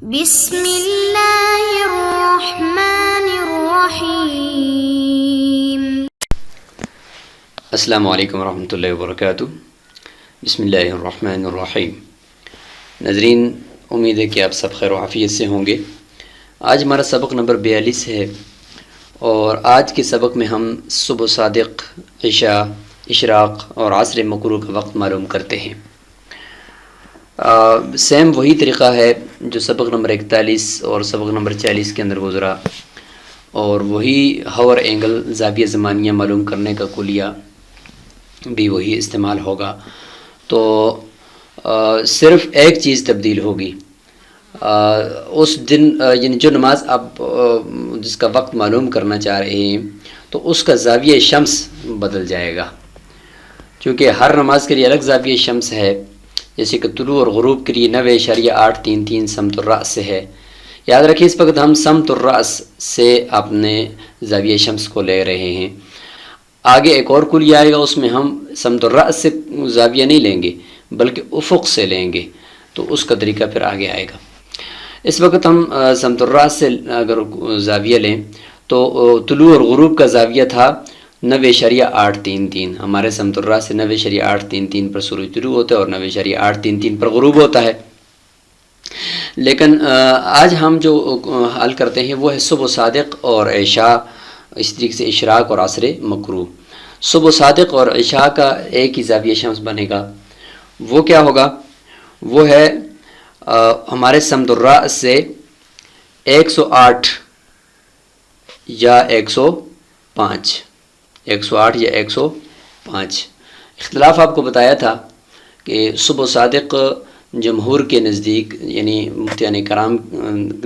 بسم اللہ الرحمن الرحیم۔ السلام علیکم ورحمۃ اللہ وبرکاتہ۔ بسم اللہ الرحمن الرحیم۔ ناظرین، امید ہے کہ آپ سب خیر و عافیت سے ہوں گے۔ آج ہمارا سبق نمبر 42 ہے، اور آج کے سبق میں ہم صبح صادق، عشاء، اشراق اور عصر مکروہ کا وقت معلوم کرتے ہیں۔ سیم وہی طریقہ ہے جو سبق نمبر 41 اور سبق نمبر 40 کے اندر گزرا، اور وہی ہاور اینگل، زاویہ زمانیہ معلوم کرنے کا کلیہ بھی وہی استعمال ہوگا۔ تو صرف ایک چیز تبدیل ہوگی، اس دن یعنی جو نماز آپ جس کا وقت معلوم کرنا چاہ رہے ہیں تو اس کا زاویہ شمس بدل جائے گا، چونکہ ہر نماز کے لیے الگ زاویہ شمس ہے۔ جیسے کہ طلوع اور غروب کے لیے 90.833 سمت الرأس سے ہے۔ یاد رکھیں، اس وقت ہم سمت الرأس سے اپنے زاویہ شمس کو لے رہے ہیں۔ آگے ایک اور کلیہ آئے گا، اس میں ہم سمت الرأس سے زاویہ نہیں لیں گے بلکہ افق سے لیں گے، تو اس کا طریقہ پھر آگے آئے گا۔ اس وقت ہم سمت الرأس سے اگر زاویہ لیں تو طلوع اور غروب کا زاویہ تھا 90.833۔ ہمارے سمت الرأس سے 90.833 پر سورج طلوع ہوتا ہے اور 90.833 پر غروب ہوتا ہے۔ لیکن آج ہم جو حل کرتے ہیں وہ ہے صبح صادق اور عشاء، اس طریقے سے اشراق اور عصر مکروہ۔ صبح صادق اور عشاء کا ایک ہی زاویہ شمس بنے گا۔ وہ کیا ہوگا؟ وہ ہے ہمارے سمت الرأس سے 108 یا 105، 108 یا 105۔ اختلاف آپ کو بتایا تھا کہ صبح صادق جمہور کے نزدیک، یعنی مفتیان کرام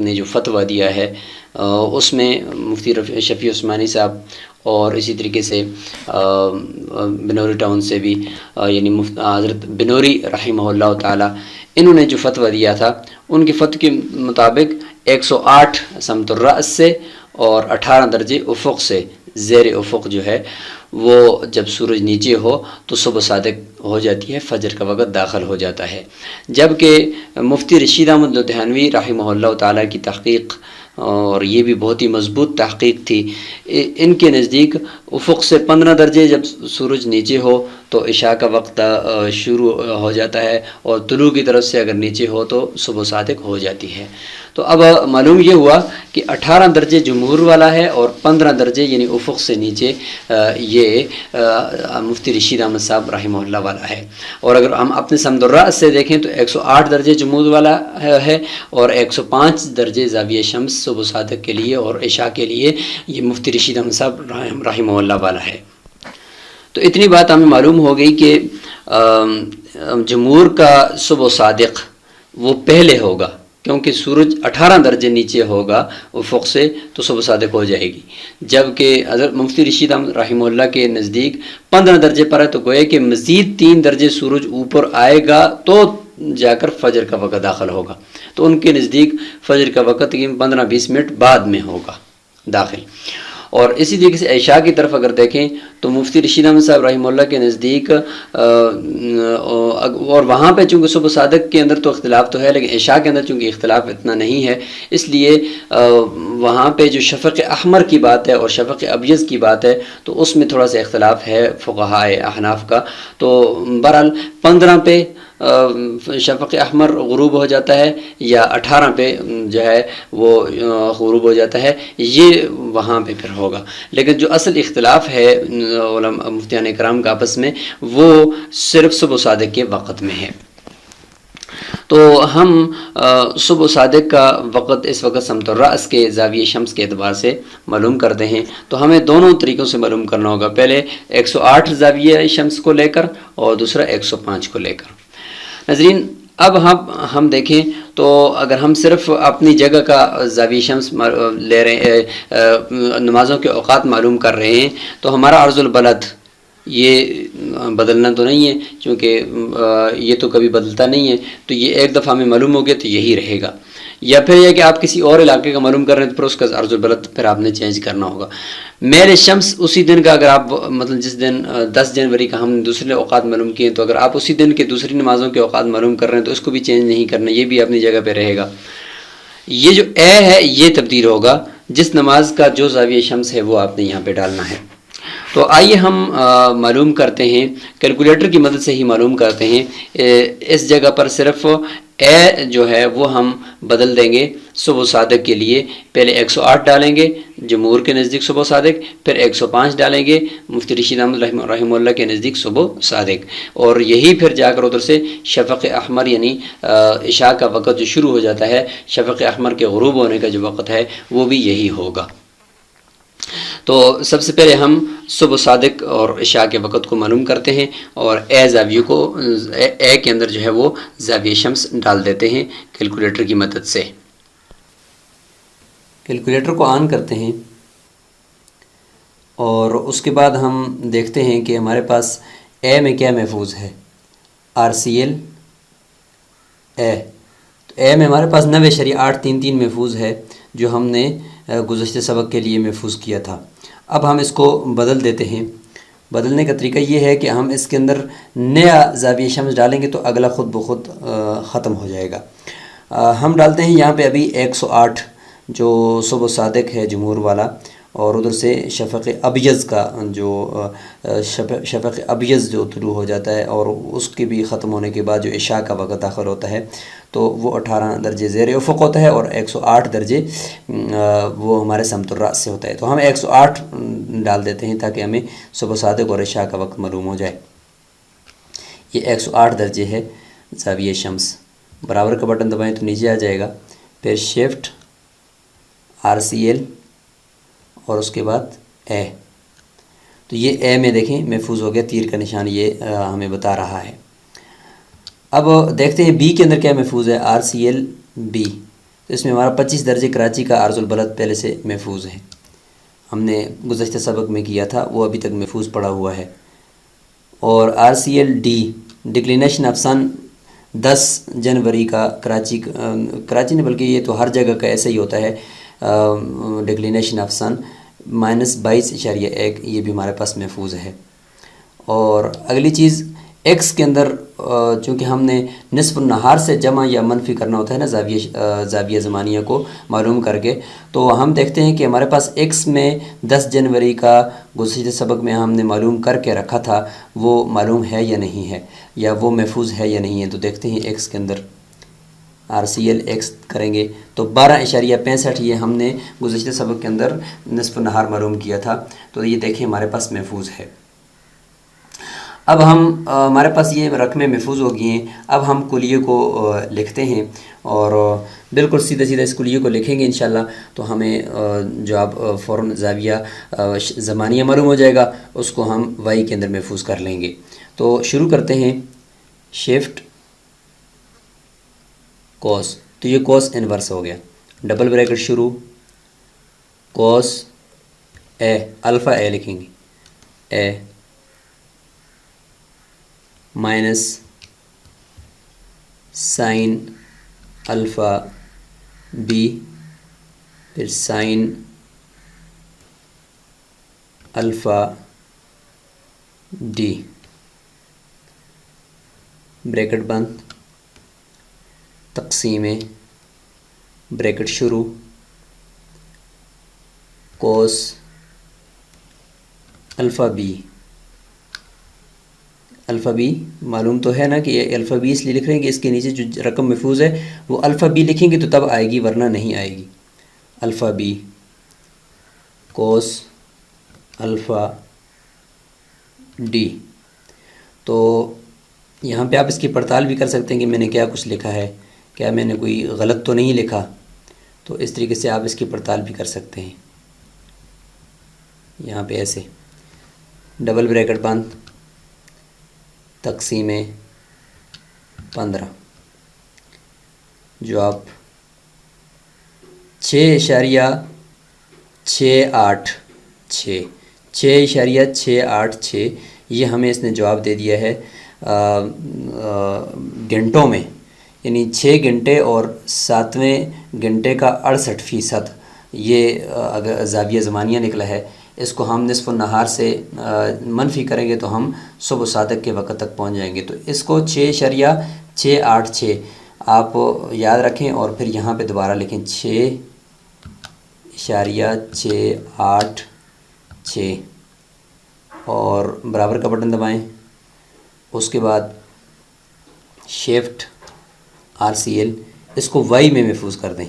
نے جو فتویٰ دیا ہے اس میں مفتی شفیع عثمانی صاحب اور اسی طریقے سے بنوری ٹاؤن سے بھی یعنی حضرت بنوری رحمہ اللہ تعالی، انہوں نے جو فتویٰ دیا تھا ان کے فتوے کے مطابق 108 سمت الرأس سے اور 18 درجے افق سے، زیر افق جو ہے وہ جب سورج نیچے ہو تو صبح صادق ہو جاتی ہے، فجر کا وقت داخل ہو جاتا ہے۔ جبکہ مفتی رشید احمد لدھیانوی رحمہ اللہ تعالیٰ کی تحقیق، اور یہ بھی بہت ہی مضبوط تحقیق تھی، ان کے نزدیک افق سے 15 درجے جب سورج نیچے ہو تو عشاء کا وقت شروع ہو جاتا ہے، اور طلوع کی طرف سے اگر نیچے ہو تو صبح صادق ہو جاتی ہے۔ تو اب معلوم یہ ہوا کہ 18 درجے جمہور والا ہے اور 15 درجے یعنی افق سے نیچے یہ مفتی رشید احمد صاحب رحمہ اللہ والا ہے۔ اور اگر ہم اپنے سمت الرأس سے دیکھیں تو 108 درجے جمہور والا ہے اور 105 درجے زاویہ شمس صبح صادق کے لیے اور عشاء کے لیے یہ مفتی رشید احمد صاحب رحمہ اللہ والا ہے۔ تو اتنی بات ہمیں معلوم ہو گئی کہ جمہور کا صبح صادق وہ پہلے ہوگا، کیونکہ سورج 18 درجے نیچے ہوگا افق سے تو صبح صادق ہو جائے گی، جبکہ حضرت مفتی رشید احمد رحمہ اللہ کے نزدیک 15 درجے پر ہے، تو گویا کہ مزید 3 درجے سورج اوپر آئے گا تو جا کر فجر کا وقت داخل ہوگا۔ تو ان کے نزدیک فجر کا وقت 15-20 منٹ بعد میں ہوگا داخل۔ اور اسی طریقے سے عشاء کی طرف اگر دیکھیں تو مفتی رشید احمد صاحب رحمہ اللہ کے نزدیک اور وہاں پہ چونکہ صبح صادق کے اندر تو اختلاف تو ہے، لیکن عشاء کے اندر چونکہ اختلاف اتنا نہیں ہے، اس لیے وہاں پہ جو شفق احمر کی بات ہے اور شفق ابیض کی بات ہے تو اس میں تھوڑا سا اختلاف ہے فقہائے احناف کا۔ تو بہرحال 15 پہ شفق احمر غروب ہو جاتا ہے یا 18 پہ جو ہے وہ غروب ہو جاتا ہے، یہ وہاں پہ پھر ہوگا۔ لیکن جو اصل اختلاف ہے علماء مفتیان کرام کا آپس میں وہ صرف صبح صادق کے وقت میں ہے۔ تو ہم صبح صادق کا وقت اس وقت سمت الرأس کے زاویہ شمس کے اعتبار سے معلوم کرتے ہیں، تو ہمیں دونوں طریقوں سے معلوم کرنا ہوگا، پہلے 108 زاویہ شمس کو لے کر اور دوسرا 105 کو لے کر۔ ناظرین، اب ہم دیکھیں تو اگر ہم صرف اپنی جگہ کا زاویہ شمس لے رہے ہیں، نمازوں کے اوقات معلوم کر رہے ہیں، تو ہمارا عرض البلد یہ بدلنا تو نہیں ہے، چونکہ یہ تو کبھی بدلتا نہیں ہے، تو یہ ایک دفعہ ہمیں معلوم ہو گیا تو یہی رہے گا۔ یا پھر یہ کہ آپ کسی اور علاقے کا معلوم کر رہے ہیں تو پھر اس کا عرض البلد پھر آپ نے چینج کرنا ہوگا۔ میل شمس اسی دن کا، اگر آپ مطلب جس دن 10 جنوری کا ہم نے دوسرے اوقات معلوم کیے تو اگر آپ اسی دن کے دوسری نمازوں کے اوقات معلوم کر رہے ہیں تو اس کو بھی چینج نہیں کرنا، یہ بھی اپنی جگہ پہ رہے گا۔ یہ جو اے ہے یہ تبدیل ہوگا، جس نماز کا جو زاویہ شمس ہے وہ آپ نے یہاں پہ ڈالنا ہے۔ تو آئیے ہم معلوم کرتے ہیں، کیلکولیٹر کی مدد سے ہی معلوم کرتے ہیں۔ اس جگہ پر صرف اے جو ہے وہ ہم بدل دیں گے صبح صادق کے لیے۔ پہلے 108 ڈالیں گے جمہور کے نزدیک صبح صادق، پھر 105 ڈالیں گے مفتی رشید احمد رحمہ اللہ کے نزدیک صبح صادق، اور یہی پھر جا کر ادھر سے شفق احمر یعنی عشاء کا وقت جو شروع ہو جاتا ہے، شفق احمر کے غروب ہونے کا جو وقت ہے وہ بھی یہی ہوگا۔ تو سب سے پہلے ہم صبح صادق اور عشاء کے وقت کو معلوم کرتے ہیں، اور اے زاویے کو اے کے اندر جو ہے وہ زاویہ شمس ڈال دیتے ہیں کیلکولیٹر کی مدد سے۔ کیلکولیٹر کو آن کرتے ہیں اور اس کے بعد ہم دیکھتے ہیں کہ ہمارے پاس اے میں کیا محفوظ ہے، RCL اے۔ تو اے میں ہمارے پاس 9.833 محفوظ ہے جو ہم نے گزشتہ سبق کے لیے محفوظ کیا تھا۔ اب ہم اس کو بدل دیتے ہیں۔ بدلنے کا طریقہ یہ ہے کہ ہم اس کے اندر نیا زاویہ شمس ڈالیں گے تو اگلا خود بخود ختم ہو جائے گا۔ ہم ڈالتے ہیں یہاں پہ ابھی 108 جو صبح صادق ہے جمہور والا، اور ادھر سے شفق ابیض کا جو شفق ابیض جو طلوع ہو جاتا ہے اور اس کے بھی ختم ہونے کے بعد جو عشاء کا وقت داخل ہوتا ہے تو وہ 18 درجے زیر افق ہوتا ہے، اور 108 درجے وہ ہمارے سمت الراس سے ہوتا ہے۔ تو ہم 108 ڈال دیتے ہیں تاکہ ہمیں صبح صادق اور عشاء کا وقت معلوم ہو جائے۔ یہ 108 درجے ہے زاویہ شمس۔ برابر کا بٹن دبائیں تو نیچے آ جائے گا، پھر شفٹ RCL اور اس کے بعد اے۔ تو یہ اے میں دیکھیں محفوظ ہو گیا، تیر کا نشان یہ ہمیں بتا رہا ہے۔ اب دیکھتے ہیں بی کے اندر کیا محفوظ ہے، RCL B۔ تو اس میں ہمارا 25 درجے کراچی کا عرض البلد پہلے سے محفوظ ہے، ہم نے گزشتہ سبق میں کیا تھا، وہ ابھی تک محفوظ پڑا ہوا ہے۔ اور RCL D ڈکلینیشن آف سن 10 جنوری کا کراچی نہیں بلکہ یہ تو ہر جگہ کا ایسا ہی ہوتا ہے، ڈکلینیشن آف سن -22.1 یہ بھی ہمارے پاس محفوظ ہے۔ اور اگلی چیز ایکس کے اندر چونکہ ہم نے نصف النہار سے جمع یا منفی کرنا ہوتا ہے نا زاویہ زمانیہ کو معلوم کر کے، تو ہم دیکھتے ہیں کہ ہمارے پاس ایکس میں 10 جنوری کا گزشتہ سبق میں ہم نے معلوم کر کے رکھا تھا، وہ معلوم ہے یا نہیں ہے، یا وہ محفوظ ہے یا نہیں ہے۔ تو دیکھتے ہیں ایکس کے اندر RCL ایکس کریں گے تو 12.65 یہ ہم نے گزشتہ سبق کے اندر نصف النہار معلوم کیا تھا، تو یہ دیکھیں ہمارے پاس محفوظ ہے۔ اب ہمارے پاس یہ رقمیں محفوظ ہو گئی ہیں، اب ہم کلیے کو لکھتے ہیں، اور بالکل سیدھا اس کلیے کو لکھیں گے انشاءاللہ تو ہمیں جو اب فوراً زاویہ زمانیہ معلوم ہو جائے گا، اس کو ہم وائی کے اندر محفوظ کر لیں گے۔ تو شروع کرتے ہیں، شفٹ کوس، تو یہ کوس انورس ہو گیا، ڈبل بریکٹ شروع، کوس اے، الفا اے لکھیں گے، اے مائنس سائن الفا بی، پھر سائن الفا ڈی، بریکٹ بند، تقسیم بریکٹ شروع، cos alpha be. Alpha be معلوم تو ہے نا کہ یہ الفا بی اس لیے لکھ رہے ہیں کہ اس کے نیچے جو رقم محفوظ ہے وہ الفا بی لکھیں گے تو تب آئے گی، ورنہ نہیں آئے گی۔ Alpha B cos alpha D. تو یہاں پہ آپ اس کی پڑتال بھی کر سکتے ہیں کہ میں نے کیا کچھ لکھا ہے، کیا میں نے کوئی غلط تو نہیں لکھا، تو اس طریقے سے آپ اس کی پڑتال بھی کر سکتے ہیں۔ یہاں پہ ایسے ڈبل بریکٹ بند، تقسیم 15، جو آپ 6.686 یہ ہمیں اس نے جواب دے دیا ہے گھنٹوں میں، یعنی 6 گھنٹے اور 7ویں گھنٹے کا 68% یہ اگر زاویہ زمانیہ نکلا ہے۔ اس کو ہم نصف النہار سے منفی کریں گے تو ہم صبح صادق کے وقت تک پہنچ جائیں گے۔ تو اس کو 6.686 آپ یاد رکھیں اور پھر یہاں پہ دوبارہ لکھیں 6.686 اور برابر کا بٹن دبائیں. اس کے بعد شفٹ RCL اس کو وائی میں محفوظ کر دیں.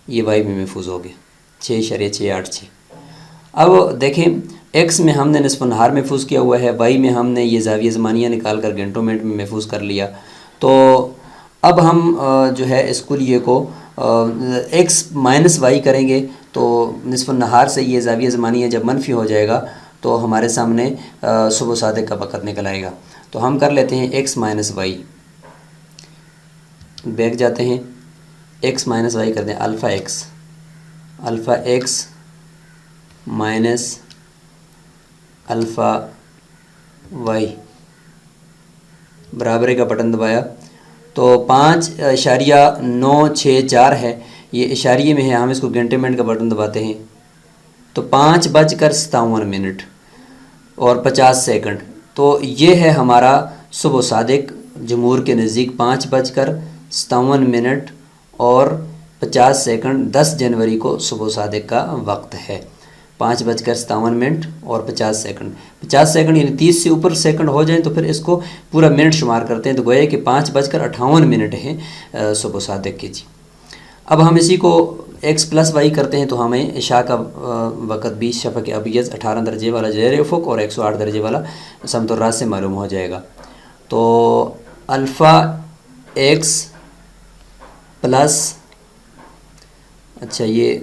یہ وائی میں محفوظ ہو گیا 6.686. اب دیکھیں ایکس میں ہم نے نصف النہار محفوظ کیا ہوا ہے، وائی میں ہم نے یہ زاویہ زمانیہ نکال کر گھنٹوں منٹ میں محفوظ کر لیا. تو اب ہم جو ہے اس کلیے کو ایکس مائنس وائی کریں گے تو نصف النہار سے یہ زاویہ زمانیہ جب منفی ہو جائے گا تو ہمارے سامنے صبح صادق کا وقت نکل آئے گا. تو ہم کر لیتے ہیں ایکس مائنس وائی، بیک جاتے ہیں، ایکس مائنس وائی کرتے ہیں alpha x minus alpha y برابر کا بٹن دبایا تو 5.964 ہے، یہ اشاریے میں ہے، ہم اس کو گھنٹے منٹ کا بٹن دباتے ہیں تو 5:57 اور 50 سیکنڈ. تو یہ ہے ہمارا صبح صادق جمہور کے نزدیک 5:57 اور 50 سیکنڈ 10 جنوری کو صبح صادق کا وقت ہے. 5:57 اور 50 سیکنڈ 50 سیکنڈ یعنی 30 سے اوپر سیکنڈ ہو جائیں تو پھر اس کو پورا منٹ شمار کرتے ہیں، تو گویا کہ 5:58 ہیں صبح صادق کے. جی اب ہم اسی کو ایکس پلس وائی کرتے ہیں تو ہمیں عشاء کا وقت بھی شفق ابیض 18 درجے والا جزیرہ افق اور 108 درجے والا سمت الراس سے معلوم ہو جائے گا. تو الفا ایکس پلس یہ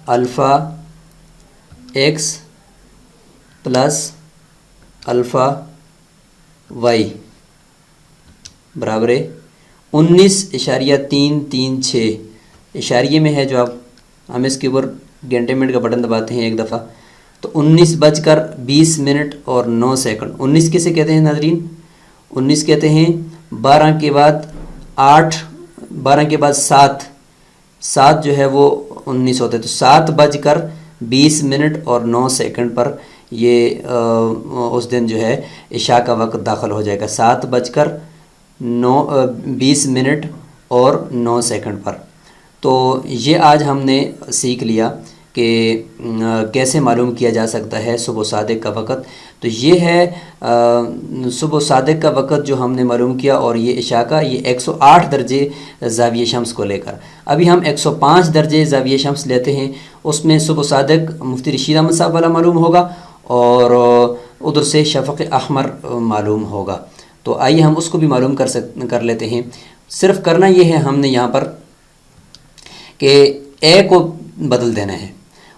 alpha x plus alpha y برابر 19.336 اشاریے میں ہے جو آپ ہم اس کے اوپر گھنٹے منٹ کا بٹن دباتے ہیں ایک دفعہ تو 19:20 اور 9 سیکنڈ. 19 کسے کہتے ہیں ناظرین؟ 19 کہتے ہیں 12 کے بعد 8، 12 کے بعد 7 جو ہے وہ 19 ہوتے ہیں، تو 7:20 اور 9 سیکنڈ پر یہ اس دن جو ہے عشاء کا وقت داخل ہو جائے گا 7:20 اور 9 سیکنڈ پر. تو یہ آج ہم نے سیکھ لیا کہ کیسے معلوم کیا جا سکتا ہے صبح صادق کا وقت. تو یہ ہے صبح صادق کا وقت جو ہم نے معلوم کیا، اور یہ عشاء کا یہ 108 درجے زاویہ شمس کو لے کر. ابھی ہم 105 درجے زاویہ شمس لیتے ہیں، اس میں صبح صادق مفتی رشید احمد صاحب والا معلوم ہوگا اور ادھر سے شفق احمر معلوم ہوگا. تو آئیے ہم اس کو بھی معلوم کر لیتے ہیں. صرف کرنا یہ ہے ہم نے یہاں پر کہ اے کو بدل دینا ہے.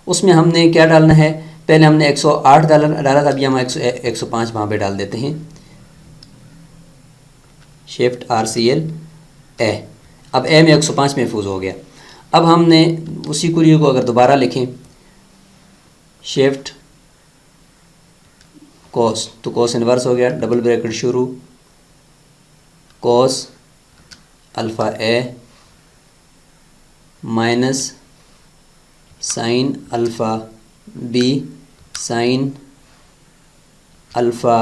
اس میں ہم نے کیا ڈالنا ہے؟ پہلے ہم نے 108 ڈالا تھا، ابھی ہم 105 وہاں پہ ڈال دیتے ہیں. شفٹ RCL اے، اب اے میں 105 محفوظ ہو گیا. اب ہم نے اسی کلیے کو اگر دوبارہ لکھیں شفٹ کوس تو کوس انورس ہو گیا، ڈبل بریکٹ شروع cos alpha A minus sine alpha B sine alpha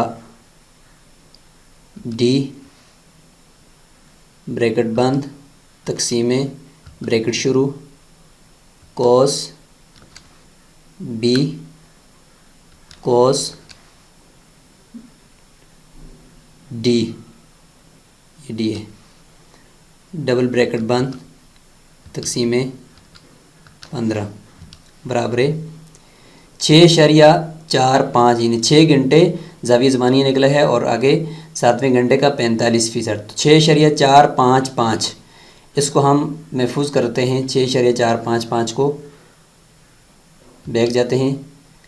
D bracket بند تقسیم بریکٹ شروع کوس بی کوس ڈی، یہ ڈی ہے، ڈبل بریکٹ بند تقسیم 15 برابر 6.45 یعنی 6 گھنٹے زاویہ زمانیہ نکلا ہے اور آگے 7ویں گھنٹے کا 45%. تو 6.455 اس کو ہم محفوظ کرتے ہیں. 6.455 کو بیک جاتے ہیں،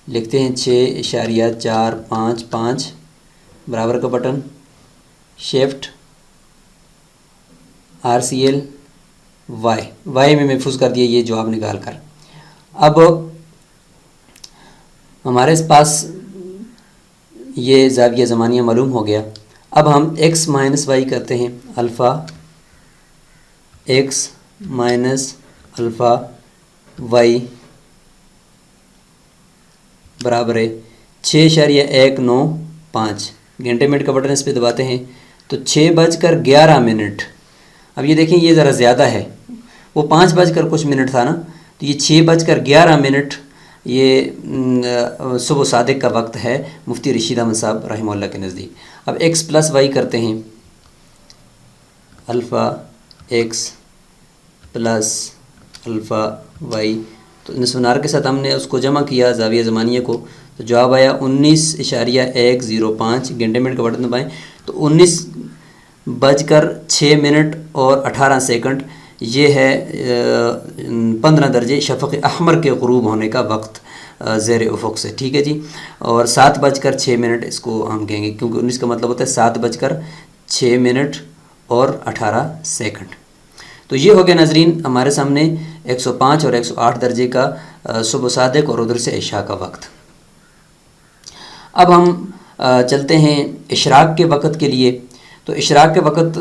لکھتے ہیں 6.455 برابر کا بٹن شفٹ RCL وائی میں محفوظ کر دیا یہ جواب نکال کر. اب ہمارے پاس یہ زاویہ زمانیہ معلوم ہو گیا. اب ہم ایکس مائنس وائی کرتے ہیں، alpha x minus alpha y برابر 6.195 گھنٹے منٹ کا بٹن اس پہ دباتے ہیں تو 6:11۔ اب یہ دیکھیں یہ ذرا زیادہ ہے، وہ 5 کچھ منٹ تھا نا، تو یہ 6:11 یہ صبح صادق کا وقت ہے مفتی رشید احمد صاحب رحمہ اللہ کے نزدیک۔ اب ایکس پلس وائی کرتے ہیں، alpha x plus alpha y, تو نصف نہار کے ساتھ ہم نے اس کو جمع کیا زاویہ زمانیہ کو، تو جواب آیا 19.105 گھنٹے منٹ کا بٹن دبائیں تو 19:06 اور 18 سیکنڈ، یہ ہے 15 درجے شفق احمر کے غروب ہونے کا وقت زیر افق سے، ٹھیک ہے جی۔ اور 7:06 اس کو ہم کہیں گے، کیونکہ 19 کا مطلب ہوتا ہے 7:06 اور 18 سیکنڈ۔ تو یہ ہو گیا ناظرین ہمارے سامنے 105 اور 108 درجے کا صبح صادق اور ادھر سے عشاء کا وقت۔ اب ہم چلتے ہیں اشراق کے وقت کے لیے۔ تو اشراق کے وقت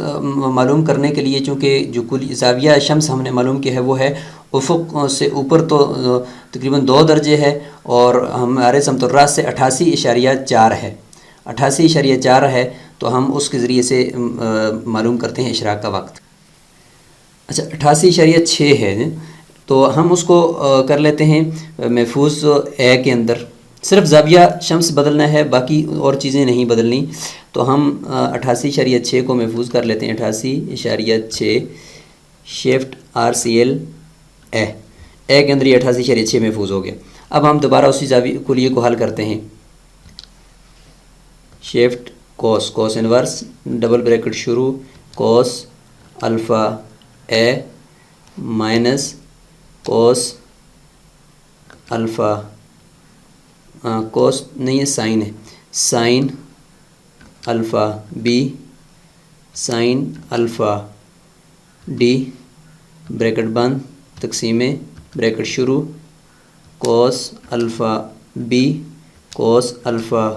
معلوم کرنے کے لیے چونکہ جو کلی زاویہ شمس ہم نے معلوم کیا ہے وہ ہے افق سے اوپر تو تقریباً 2 درجے ہے، اور ہمارے سمت الراس سے 88.4 ہے، 88.4 ہے، تو ہم اس کے ذریعے سے معلوم کرتے ہیں اشراق کا وقت۔ اچھا 88.6 ہے، تو ہم اس کو کر لیتے ہیں محفوظ اے کے اندر، صرف زاویہ شمس بدلنا ہے، باقی اور چیزیں نہیں بدلنی، تو ہم 88.6 کو محفوظ کر لیتے ہیں، 88.6 شفٹ RCL اے کے اندر یہ 88.6 محفوظ ہو گیا۔ اب ہم دوبارہ اسی زاویہ کلیے کو حل کرتے ہیں، شفٹ کوس انورس ڈبل بریکٹ شروع cos alpha A minus cos alpha cos نہیں ہے سائن ہے، sine alpha B sine alpha D bracket بند تقسیم بریکٹ شروع cos alpha B cos alpha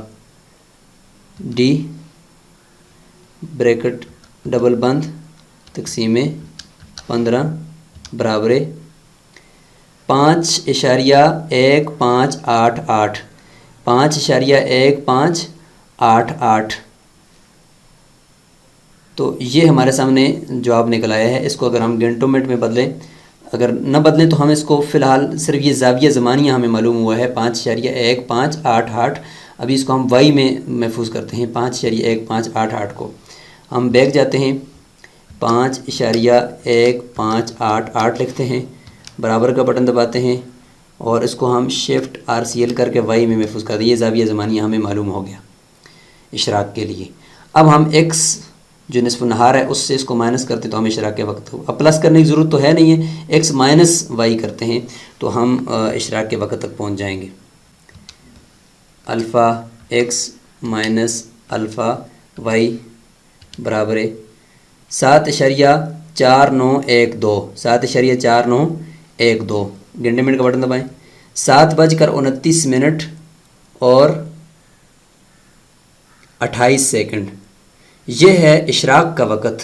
D bracket double بند تقسیم 15 برابر 5.1588 5.1588۔ تو یہ ہمارے سامنے جواب نکل آیا ہے۔ اس کو اگر ہم گھنٹوں منٹ میں بدلیں، اگر نہ بدلیں تو ہم اس کو فی الحال صرف یہ زاویہ زمانیہ ہمیں معلوم ہوا ہے 5.1588۔ ابھی اس کو ہم وائی میں محفوظ کرتے ہیں 5.1588 کو، ہم بیک جاتے ہیں 5.1588 لکھتے ہیں، برابر کا بٹن دباتے ہیں اور اس کو ہم شفٹ RCL کر کے وائی میں محفوظ کرتے ہیں۔ یہ زاویہ زمانیہ ہمیں معلوم ہو گیا اشراق کے لیے۔ اب ہم ایکس جو نصف نہار ہے اس سے اس کو مائنس کرتے تو ہم اشراق کے وقت ہو، اب پلس کرنے کی ضرورت تو ہے نہیں ہے، ایکس مائنس وائی کرتے ہیں تو ہم اشراق کے وقت تک پہنچ جائیں گے۔ Alpha x minus alpha y برابر 7.4912 7.4912 گھنٹے منٹ کا بٹن دبائیں، 7:29 اور 28 سیکنڈ، یہ ہے اشراق کا وقت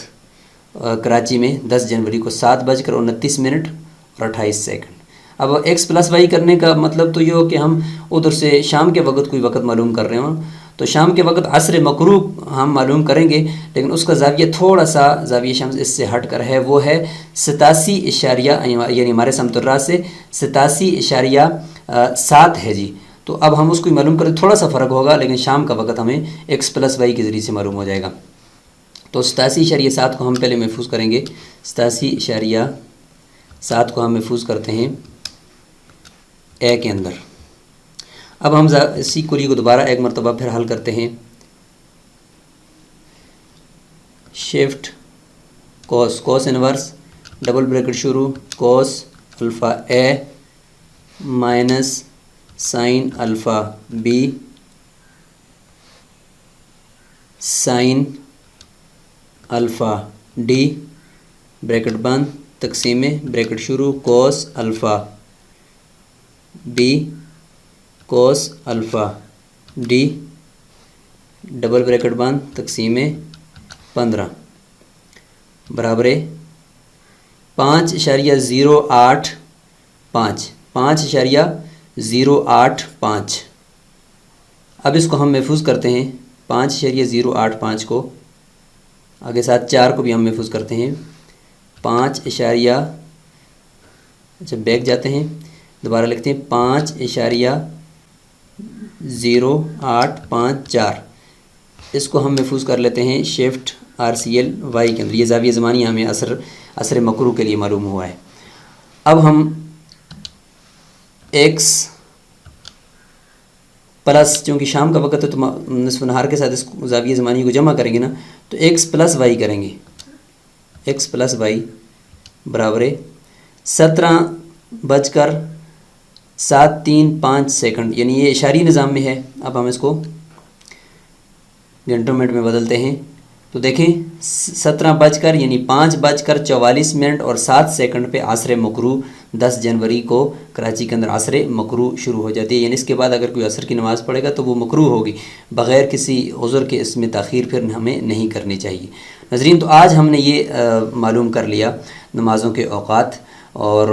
کراچی میں 10 جنوری کو 7:29 اور 28 سیکنڈ۔ اب ایکس پلس وائی کرنے کا مطلب تو یہ ہو کہ ہم ادھر سے شام کے وقت کوئی وقت معلوم کر رہے ہوں، تو شام کے وقت عصر مغروب ہم معلوم کریں گے، لیکن اس کا زاویہ تھوڑا سا زاویہ شمس اس سے ہٹ کر ہے، وہ ہے 87 یعنی ہمارے سمت الراس سے 87.7 ہے جی۔ تو اب ہم اس کو معلوم کریں، تھوڑا سا فرق ہوگا، لیکن شام کا وقت ہمیں ایکس پلس وائی کے ذریعے سے معلوم ہو جائے گا۔ تو 87.7 کو ہم پہلے محفوظ کریں گے، 87.7 کو ہم محفوظ کرتے ہیں اے کے اندر۔ اب ہم اسی کلی کو دوبارہ ایک مرتبہ پھر حل کرتے ہیں، شفٹ کوس انورس ڈبل بریکٹ شروع cos alpha A minus sine alpha B sine alpha D bracket بند تقسیم بریکٹ شروع cos alpha B cos alpha D double bracket بند تقسیم 15 برابر 5.085 اب اس کو ہم محفوظ کرتے ہیں 5.085 کو آگے ساتھ 4 کو بھی ہم محفوظ کرتے ہیں 5 اشاریہ، اچھا بیک جاتے ہیں، دوبارہ لکھتے ہیں 5.0854، اس کو ہم محفوظ کر لیتے ہیں شفٹ RCL Y کے اندر. یہ زاویہ زمانیہ ہمیں عصر مکروہ کے لیے معلوم ہوا ہے. اب ہم x پلس، چونکہ شام کا وقت ہے تو نصف نہار کے ساتھ اس زاویہ زمانی کو جمع کریں گے نا، تو x پلس y کریں گے. x پلس y برابر 17:0735، یعنی یہ اشاری نظام میں ہے. اب ہم اس کو گھنٹوں منٹ میں بدلتے ہیں تو دیکھیں 17 یعنی 5:44 اور 7 سیکنڈ پہ عصر مکروہ 10 جنوری کو کراچی کے اندر عصر مکروہ شروع ہو جاتی ہے. یعنی اس کے بعد اگر کوئی عصر کی نماز پڑھے گا تو وہ مکروہ ہوگی، بغیر کسی عذر کے اس میں تاخیر پھر ہمیں نہیں کرنی چاہیے. ناظرین، تو آج ہم نے یہ معلوم کر لیا نمازوں کے اوقات، اور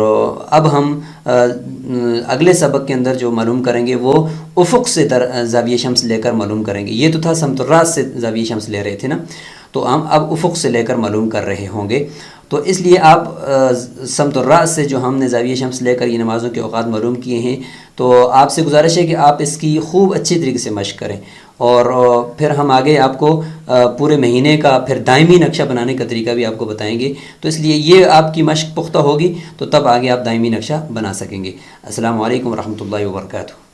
اب ہم اگلے سبق کے اندر جو معلوم کریں گے وہ افق سے زاویہ شمس لے کر معلوم کریں گے. یہ تو تھا سمت الراس سے زاویہ شمس لے رہے تھے نا، تو ہم اب افق سے لے کر معلوم کر رہے ہوں گے. تو اس لیے آپ سمت الراس سے جو ہم نے زاویہ شمس لے کر یہ نمازوں کے اوقات معلوم کیے ہیں، تو آپ سے گزارش ہے کہ آپ اس کی خوب اچھی طریقے سے مشق کریں، اور پھر ہم آگے آپ کو پورے مہینے کا پھر دائمی نقشہ بنانے کا طریقہ بھی آپ کو بتائیں گے. تو اس لیے یہ آپ کی مشق پختہ ہوگی تو تب آگے آپ دائمی نقشہ بنا سکیں گے. السلام علیکم ورحمۃ اللہ وبرکاتہ.